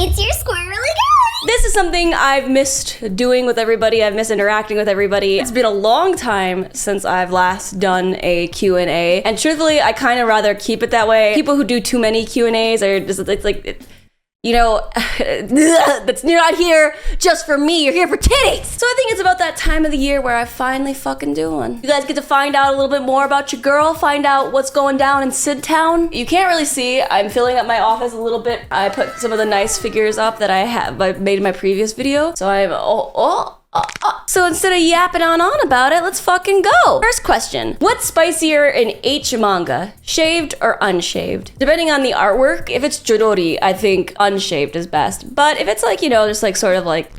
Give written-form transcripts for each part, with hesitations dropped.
It's your squirrely guy. This is something I've missed doing with everybody. I've missed interacting with everybody. It's been a long time since I've last done a Q&A. And truthfully, I kind of rather keep it that way. People who do too many Q&As are just, it's like, you know, you're not here just for me, you're here for titties. So I think it's about that time of the year where I finally fucking do one. You guys get to find out a little bit more about your girl, find out what's going down in Sidtown. You can't really see, I'm filling up my office a little bit. I put some of the nice figures up that I made in my previous video. So I'm, So instead of yapping on about it, let's fucking go. First question, what's spicier in H manga, shaved or unshaved? Depending on the artwork, if it's Jodori, I think unshaved is best. But if it's like, you know, just like sort of like,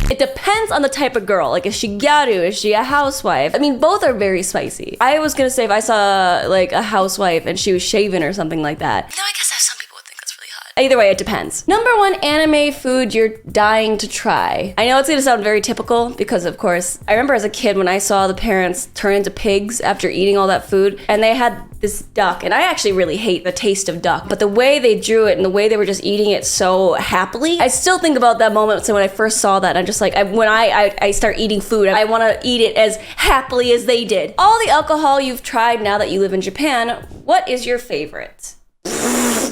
it depends on the type of girl. Like, is she gyaru? Is she a housewife? I mean, both are very spicy. I was gonna say if I saw like a housewife and she was shaven or something like that. No, I guess some people would think that's really hot. Either way, it depends. Number one anime food you're dying to try. I know it's gonna sound very typical because, of course, I remember as a kid when I saw the parents turn into pigs after eating all that food, and they had this duck, and I actually really hate the taste of duck, but the way they drew it and the way they were just eating it so happily, I still think about that moment. So when I first saw that, I'm just like, when I start eating food, I want to eat it as happily as they did. All the alcohol you've tried now that you live in Japan, what is your favorite?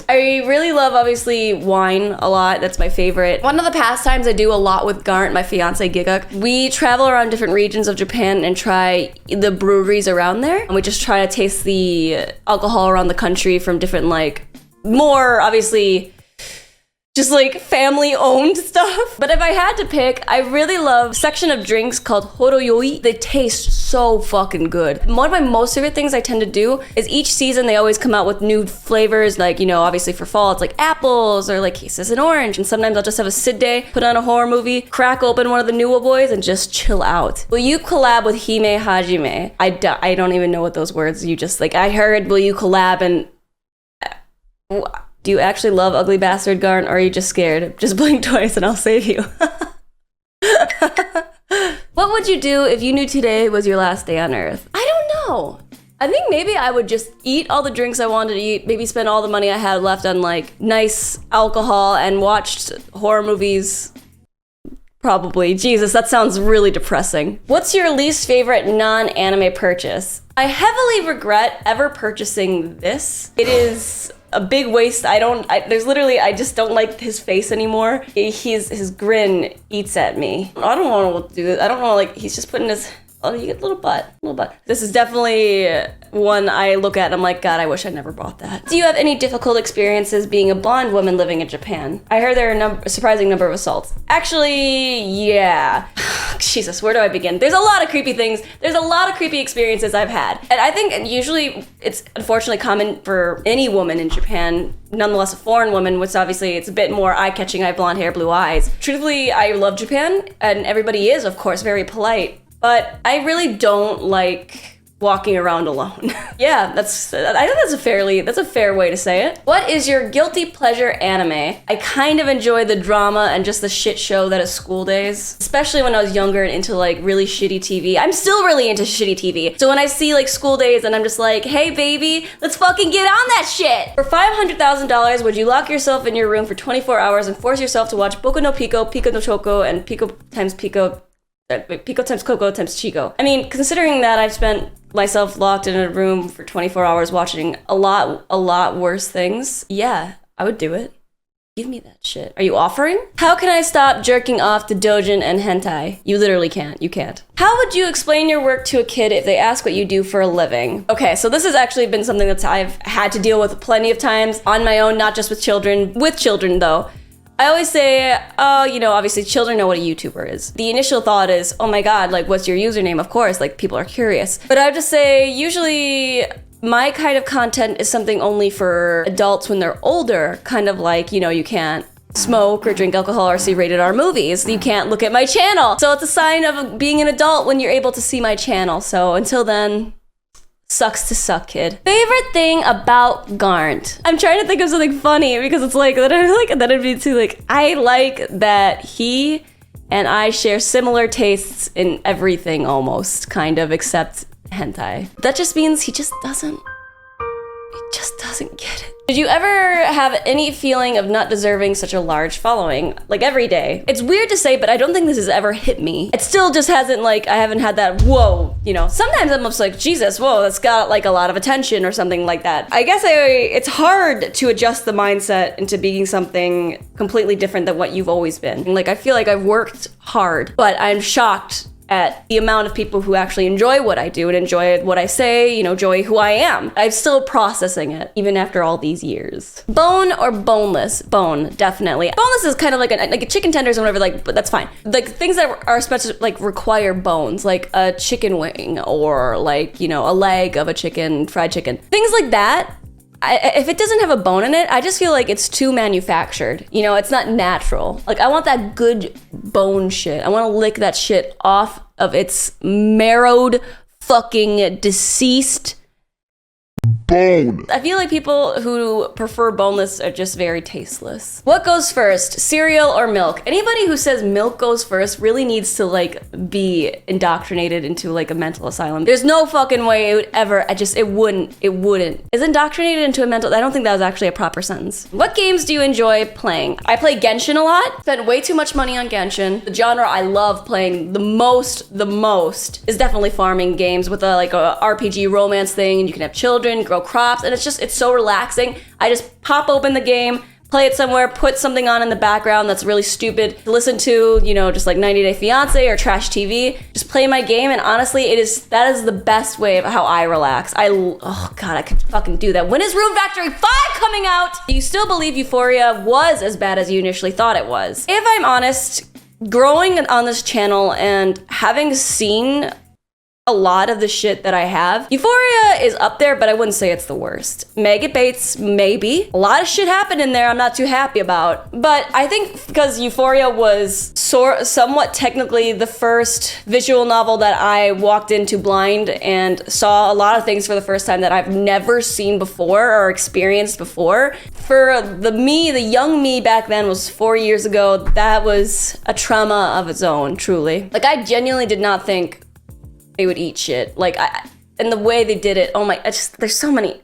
I really love, obviously, wine a lot. That's my favorite. One of the pastimes I do a lot with Garnt, my fiance Giguk, we travel around different regions of Japan and try the breweries around there. And we just try to taste the alcohol around the country from different, like, more, obviously, just like family-owned stuff. But if I had to pick, I really love a section of drinks called horoyoi. They taste so fucking good. One of my most favorite things I tend to do is each season they always come out with new flavors. Like, you know, obviously for fall, it's like apples or like kisses and orange. And sometimes I'll just have a Sid day, put on a horror movie, crack open one of the New Boys and just chill out. Will you collab with Hime Hajime? I don't even know what those words you just, like, I heard, will you collab and... Do you actually love Ugly Bastard, Garn, or are you just scared? Just blink twice and I'll save you. What would you do if you knew today was your last day on Earth? I don't know. I think maybe I would just eat all the drinks I wanted to eat, maybe spend all the money I had left on like nice alcohol and watched horror movies. Probably. Jesus, that sounds really depressing. What's your least favorite non-anime purchase? I heavily regret ever purchasing this. It is a big waste. I just don't like his face anymore. His grin eats at me. I don't want to do this. I don't know, like, he's just putting his, oh, you get a little butt. This is definitely one I look at and I'm like, God, I wish I never bought that. Do you have any difficult experiences being a blonde woman living in Japan? I heard there are a surprising number of assaults. Actually, yeah. Jesus, where do I begin? There's a lot of creepy things. There's a lot of creepy experiences I've had. And I think usually it's unfortunately common for any woman in Japan, nonetheless a foreign woman, which obviously it's a bit more eye-catching. I have blonde hair, blue eyes. Truthfully, I love Japan and everybody is, of course, very polite. But I really don't like walking around alone. Yeah, I think that's a fair way to say it. What is your guilty pleasure anime? I kind of enjoy the drama and just the shit show that is School Days, especially when I was younger and into like really shitty TV. I'm still really into shitty TV. So when I see like School Days and I'm just like, hey baby, let's fucking get on that shit. For $500,000, would you lock yourself in your room for 24 hours and force yourself to watch Boku no Pico, Pico no Choco, and Pico times Coco times Chico? I mean, considering that I've spent myself locked in a room for 24 hours watching a lot worse things, yeah, I would do it. Give me that shit. Are you offering? How can I stop jerking off to doujin and hentai? You literally can't. You can't. How would you explain your work to a kid if they ask what you do for a living? Okay, so this has actually been something that I've had to deal with plenty of times on my own, not just with children. With children, though. I always say, you know, obviously children know what a YouTuber is. The initial thought is, oh my God, like, what's your username? Of course, like, people are curious. But I would just say, usually my kind of content is something only for adults when they're older, kind of like, you know, you can't smoke or drink alcohol or see rated R movies. You can't look at my channel. So it's a sign of being an adult when you're able to see my channel. So until then, sucks to suck, kid. Favorite thing about Garnt? I'm trying to think of something funny because it's like that it'd be too like, I like that he and I share similar tastes in everything almost, kind of, except hentai. That just means he just doesn't get it. Did you ever have any feeling of not deserving such a large following? Like every day. It's weird to say, but I don't think this has ever hit me. It still just hasn't like, I haven't had that, whoa, you know. Sometimes I'm just like, Jesus, whoa, that's got like a lot of attention or something like that. I guess it's hard to adjust the mindset into being something completely different than what you've always been. Like I feel like I've worked hard, but I'm shocked at the amount of people who actually enjoy what I do and enjoy what I say, you know, enjoy who I am. I'm still processing it, even after all these years. Bone or boneless? Bone, definitely. Boneless is kind of like a chicken tenders or whatever, like, but that's fine. Like things that are especially like require bones, like a chicken wing or like, you know, a leg of a chicken, fried chicken. Things like that. If it doesn't have a bone in it, I just feel like it's too manufactured. You know, it's not natural. Like, I want that good bone shit. I want to lick that shit off of its marrowed, fucking deceased bone. I feel like people who prefer boneless are just very tasteless. What goes first, cereal or milk? Anybody who says milk goes first really needs to like be indoctrinated into like a mental asylum. There's no fucking way it would ever, it wouldn't. Is indoctrinated into a mental, I don't think that was actually a proper sentence. What games do you enjoy playing? I play Genshin a lot. Spent way too much money on Genshin. The genre I love playing the most is definitely farming games with a RPG romance thing, and you can have children, grow crops, and it's so relaxing. I just pop open the game, play it somewhere, put something on in the background that's really stupid to listen to, you know, just like 90 Day Fiancé or trash TV. Just play my game, and honestly, that is the best way of how I relax. Oh god, I could fucking do that. When is Rune Factory 5 coming out? Do you still believe Euphoria was as bad as you initially thought it was? If I'm honest, growing on this channel and having seen a lot of the shit that I have, Euphoria is up there, but I wouldn't say it's the worst. Maggot Bates, maybe. A lot of shit happened in there I'm not too happy about. But I think because Euphoria was somewhat technically the first visual novel that I walked into blind and saw a lot of things for the first time that I've never seen before or experienced before. For the young me back then was 4 years ago, that was a trauma of its own, truly. Like, I genuinely did not think they would eat shit. Like, and the way they did it, oh my, there's so many.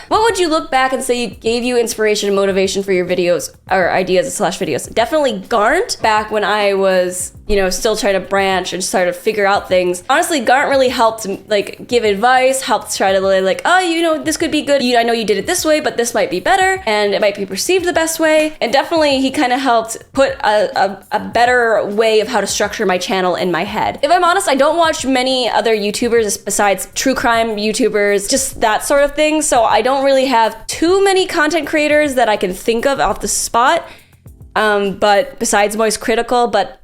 What would you look back and say gave you inspiration and motivation for your videos or ideas / videos? Definitely Garnt, back when I was, you know, still trying to branch and start to figure out things. Honestly, Garnt really helped like give advice, helped try to like, oh, you know, this could be good. I know you did it this way, but this might be better, and it might be perceived the best way. And definitely he kind of helped put a better way of how to structure my channel in my head. If I'm honest, I don't watch many other YouTubers besides true crime YouTubers, just that sort of thing. So I don't really have too many content creators that I can think of off the spot. But besides Moist Critical, but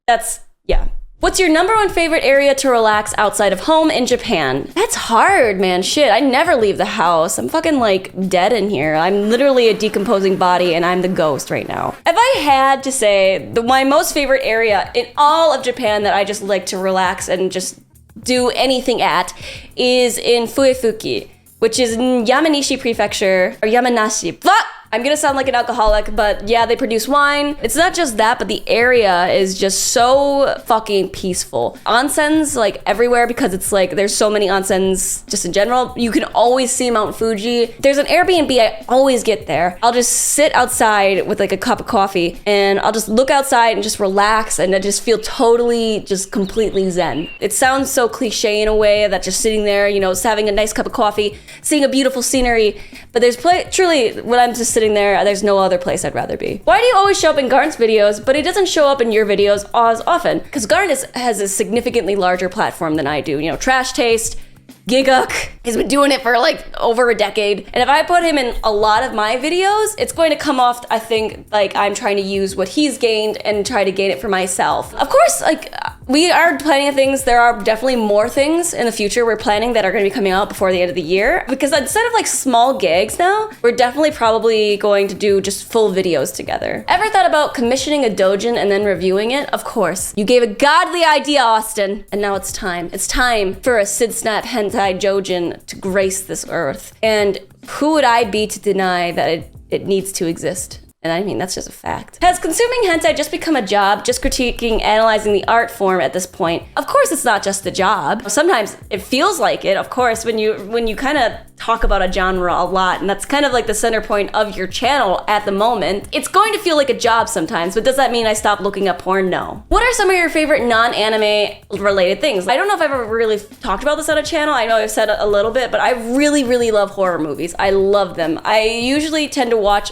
that's, yeah. What's your #1 favorite area to relax outside of home in Japan? That's hard, man. Shit, I never leave the house. I'm fucking like dead in here. I'm literally a decomposing body and I'm the ghost right now. If I had to say my most favorite area in all of Japan that I just like to relax and just do anything at is in Fuefuki, which is in Yamanashi Prefecture, or Yamanashi. Fuck! I'm gonna sound like an alcoholic, but yeah, they produce wine. It's not just that, but the area is just so fucking peaceful. Onsens, like, everywhere, because it's like, there's so many onsens just in general. You can always see Mount Fuji. There's an Airbnb, I always get there. I'll just sit outside with like a cup of coffee, and I'll just look outside and just relax, and I just feel totally, just completely zen. It sounds so cliche in a way that just sitting there, you know, just having a nice cup of coffee, seeing a beautiful scenery, but there's truly, when I'm just sitting there, there's no other place I'd rather be. Why do you always show up in Garnt's videos, but he doesn't show up in your videos as often? Because Garnt has a significantly larger platform than I do. You know, Trash Taste, Giguk, he's been doing it for like over a decade. And if I put him in a lot of my videos, it's going to come off, I think, like I'm trying to use what he's gained and try to gain it for myself. Of course, like, we are planning things. There are definitely more things in the future we're planning that are going to be coming out before the end of the year. Because instead of like small gigs now, we're definitely probably going to do just full videos together. Ever thought about commissioning a doujin and then reviewing it? Of course. You gave a godly idea, Austin. And now it's time. It's time for a Sydsnap hentai joujin to grace this earth. And who would I be to deny that it needs to exist? And I mean, that's just a fact. Has consuming hentai just become a job, just critiquing, analyzing the art form at this point? Of course it's not just a job. Sometimes it feels like it, of course, when you kind of talk about a genre a lot, and that's kind of like the center point of your channel at the moment. It's going to feel like a job sometimes, but does that mean I stop looking up porn? No. What are some of your favorite non-anime related things? I don't know if I've ever really talked about this on a channel. I know I've said a little bit, but I really, really love horror movies. I love them. I usually tend to watch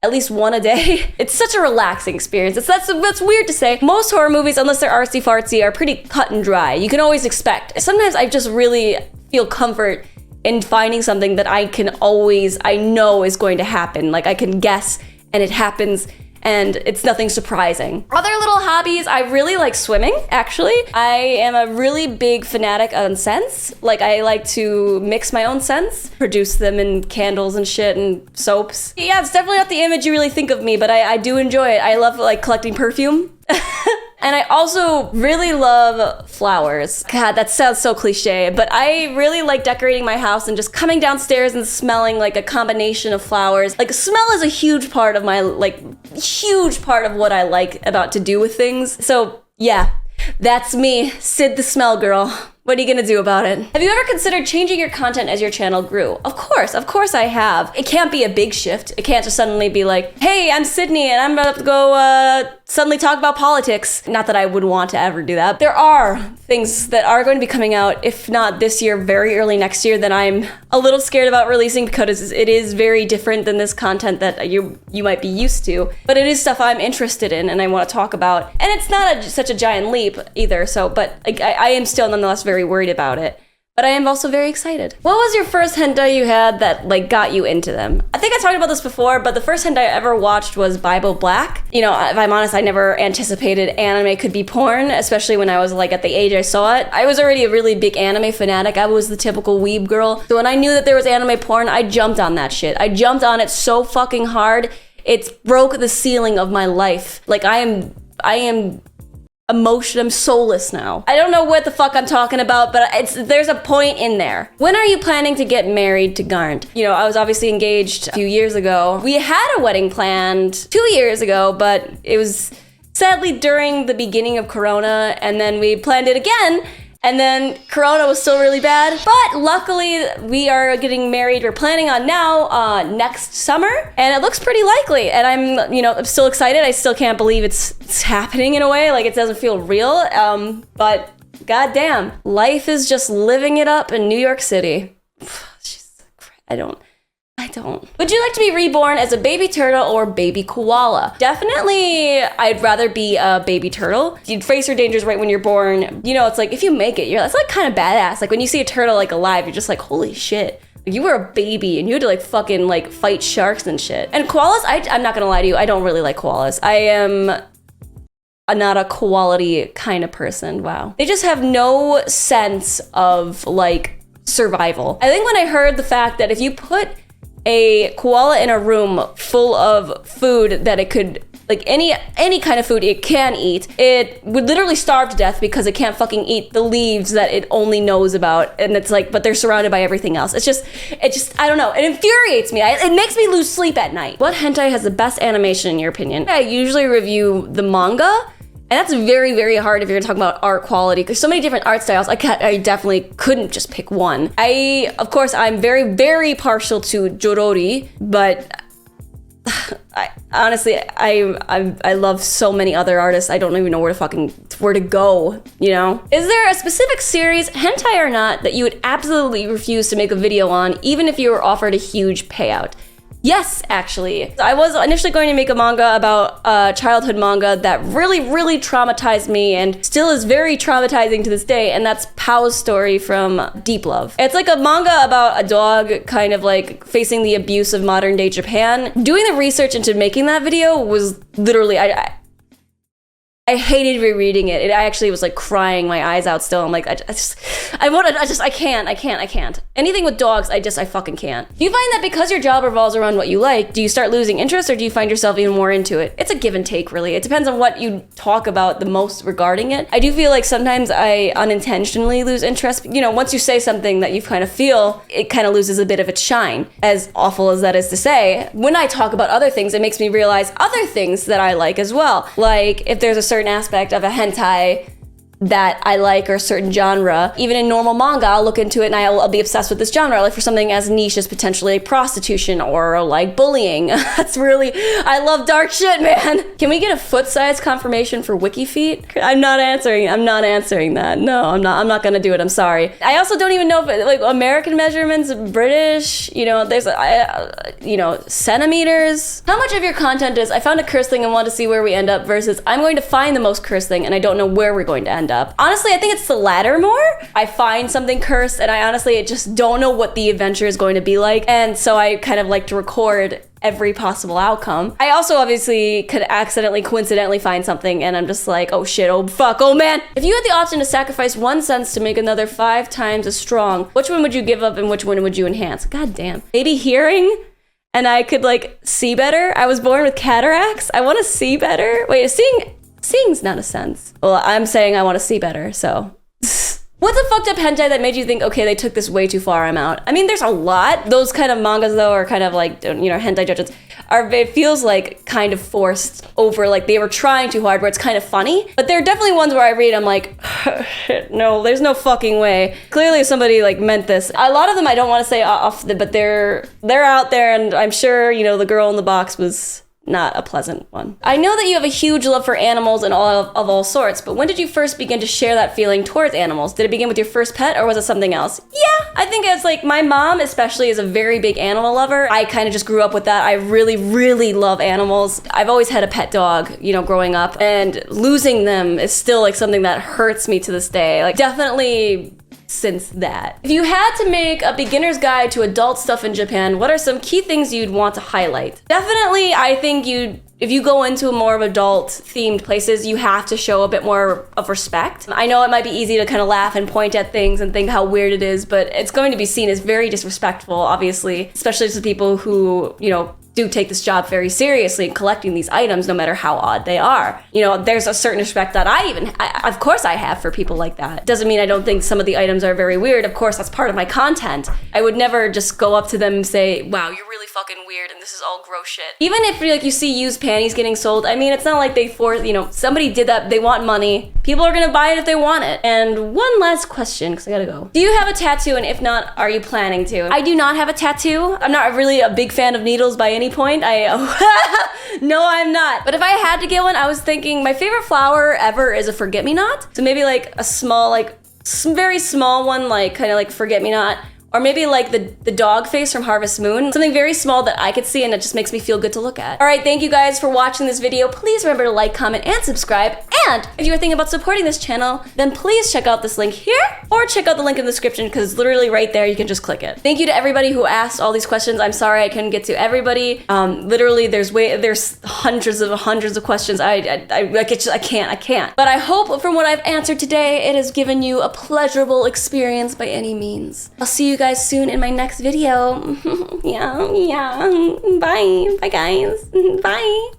at least one a day. It's such a relaxing experience. That's weird to say. Most horror movies, unless they're artsy fartsy, are pretty cut and dry. You can always expect. Sometimes I just really feel comfort in finding something that I know is going to happen. Like I can guess and it happens and it's nothing surprising. Other little hobbies, I really like swimming, actually. I am a really big fanatic on scents. Like I like to mix my own scents, produce them in candles and shit and soaps. Yeah, it's definitely not the image you really think of me, but I do enjoy it. I love like collecting perfume. And I also really love flowers. God, that sounds so cliche, but I really like decorating my house and just coming downstairs and smelling like a combination of flowers. Like smell is a huge part of what I like about to do with things. So yeah, that's me, Sid the Smell Girl. What are you gonna do about it? Have you ever considered changing your content as your channel grew? Of course I have. It can't be a big shift. It can't just suddenly be like, hey, I'm Sydney and I'm about to go suddenly talk about politics. Not that I would want to ever do that. There are things that are going to be coming out, if not this year, very early next year, that I'm a little scared about releasing because it is very different than this content that you might be used to. But it is stuff I'm interested in and I want to talk about. And it's not such a giant leap either, but I am still nonetheless very worried about it. But I am also very excited. What was your first hentai you had that like got you into them? I think I talked about this before, but the first hentai I ever watched was Bible Black. You know, if I'm honest, I never anticipated anime could be porn, especially when I was like at the age I saw it. I was already a really big anime fanatic. I was the typical weeb girl. So when I knew that there was anime porn, I jumped on that shit. I jumped on it so fucking hard. It broke the ceiling of my life. Like I am I'm soulless now. I don't know what the fuck I'm talking about, but there's a point in there. When are you planning to get married to Garnt? You know, I was obviously engaged a few years ago. We had a wedding planned 2 years ago, but it was sadly during the beginning of Corona, and then we planned it again, and then Corona was still really bad. But luckily, we are getting married, we're planning on now, next summer, and it looks pretty likely. And I'm still excited. I still can't believe it's happening in a way, like it doesn't feel real. But goddamn, life is just living it up in New York City. I don't. Would you like to be reborn as a baby turtle or baby koala? Definitely, I'd rather be a baby turtle. You'd face your dangers right when you're born. You know, it's like, if you make it, that's like kind of badass. Like when you see a turtle like alive, you're just like, holy shit. Like, you were a baby and you had to like fucking like fight sharks and shit. And koalas, I'm not gonna lie to you, I don't really like koalas. I am not a quality kind of person, wow. They just have no sense of like survival. I think when I heard the fact that if you put a koala in a room full of food that it could, like any kind of food it can eat, it would literally starve to death because it can't fucking eat the leaves that it only knows about. And it's like, but they're surrounded by everything else. It just, I don't know. It infuriates me. It makes me lose sleep at night. What hentai has the best animation in your opinion? I usually review the manga. And that's very, very hard if you're talking about art quality, because so many different art styles, I definitely couldn't just pick one. Of course, I'm very, very partial to Jorori, but honestly, I love so many other artists, I don't even know where to go, you know? Is there a specific series, hentai or not, that you would absolutely refuse to make a video on, even if you were offered a huge payout? Yes, actually. I was initially going to make a manga about a childhood manga that really, really traumatized me and still is very traumatizing to this day, and that's Pow's story from Deep Love. It's like a manga about a dog kind of like facing the abuse of modern day Japan. Doing the research into making that video was literally, I hated rereading it. I actually was like crying my eyes out still. I'm like, I can't. Anything with dogs, I fucking can't. Do you find that because your job revolves around what you like, do you start losing interest or do you find yourself even more into it? It's a give and take, really. It depends on what you talk about the most regarding it. I do feel like sometimes I unintentionally lose interest. You know, once you say something that you kind of feel, it kind of loses a bit of its shine. As awful as that is to say, when I talk about other things, it makes me realize other things that I like as well. Like if there's a certain aspect of a hentai that I like or a certain genre, even in normal manga, I'll look into it and I'll be obsessed with this genre. Like for something as niche as potentially prostitution or like bullying. That's really, I love dark shit, man. Can we get a foot size confirmation for wiki feet? I'm not answering that. No, I'm not gonna do it. I'm sorry. I also don't even know if like American measurements, British, you know, there's, centimeters. How much of your content is, I found a cursed thing and want to see where we end up versus I'm going to find the most cursed thing and I don't know where we're going to end up. Honestly, I think it's the latter more. I find something cursed and I honestly just don't know what the adventure is going to be like. And so I kind of like to record every possible outcome. I also obviously could coincidentally find something and I'm just like, oh shit, oh fuck, oh man. If you had the option to sacrifice one sense to make another 5 times as strong, which one would you give up and which one would you enhance? God damn. Maybe hearing? And I could like see better? I was born with cataracts. I want to see better. Wait, seeing's not a sense. Well, I'm saying I want to see better, so. What's a fucked up hentai that made you think, okay, they took this way too far, I'm out? I mean, there's a lot. Those kind of mangas, though, are kind of like, hentai judgments. It feels like kind of forced over, like they were trying too hard, where it's kind of funny. But there are definitely ones where I read, I'm like, no, there's no fucking way. Clearly somebody like meant this. A lot of them I don't want to say but they're out there, and I'm sure, the girl in the box was not a pleasant one. I know that you have a huge love for animals and of all sorts, but when did you first begin to share that feeling towards animals? Did it begin with your first pet or was it something else? Yeah, I think it's like my mom especially is a very big animal lover. I kind of just grew up with that. I really, really love animals. I've always had a pet dog, growing up, and losing them is still like something that hurts me to this day. Like definitely since that. If you had to make a beginner's guide to adult stuff in Japan, what are some key things you'd want to highlight? Definitely, I think if you go into more of adult themed places, you have to show a bit more of respect. I know it might be easy to kind of laugh and point at things and think how weird it is, but it's going to be seen as very disrespectful, obviously, especially to people who, do take this job very seriously, collecting these items no matter how odd they are. There's a certain respect that of course I have for people like that. Doesn't mean I don't think some of the items are very weird. Of course, that's part of my content. I would never just go up to them and say, wow, you're really fucking weird and this is all gross shit. Even if you see used panties getting sold, I mean, it's not like they somebody did that, they want money. People are gonna buy it if they want it. And one last question, because I gotta go. Do you have a tattoo, and if not, are you planning to? I do not have a tattoo. I'm not really a big fan of needles by any point. No, I'm not. But if I had to get one, I was thinking my favorite flower ever is a forget-me-not. So maybe like a small, very small one, kind of like forget-me-not. Or maybe like the dog face from Harvest Moon. Something very small that I could see and it just makes me feel good to look at. All right, thank you guys for watching this video. Please remember to like, comment, and subscribe. And if you're thinking about supporting this channel, then please check out this link here or check out the link in the description because it's literally right there. You can just click it. Thank you to everybody who asked all these questions. I'm sorry I couldn't get to everybody. Literally, there's hundreds of questions. I can't. But I hope from what I've answered today, it has given you a pleasurable experience by any means. I'll see you guys soon in my next video. Yeah. Bye guys. Bye.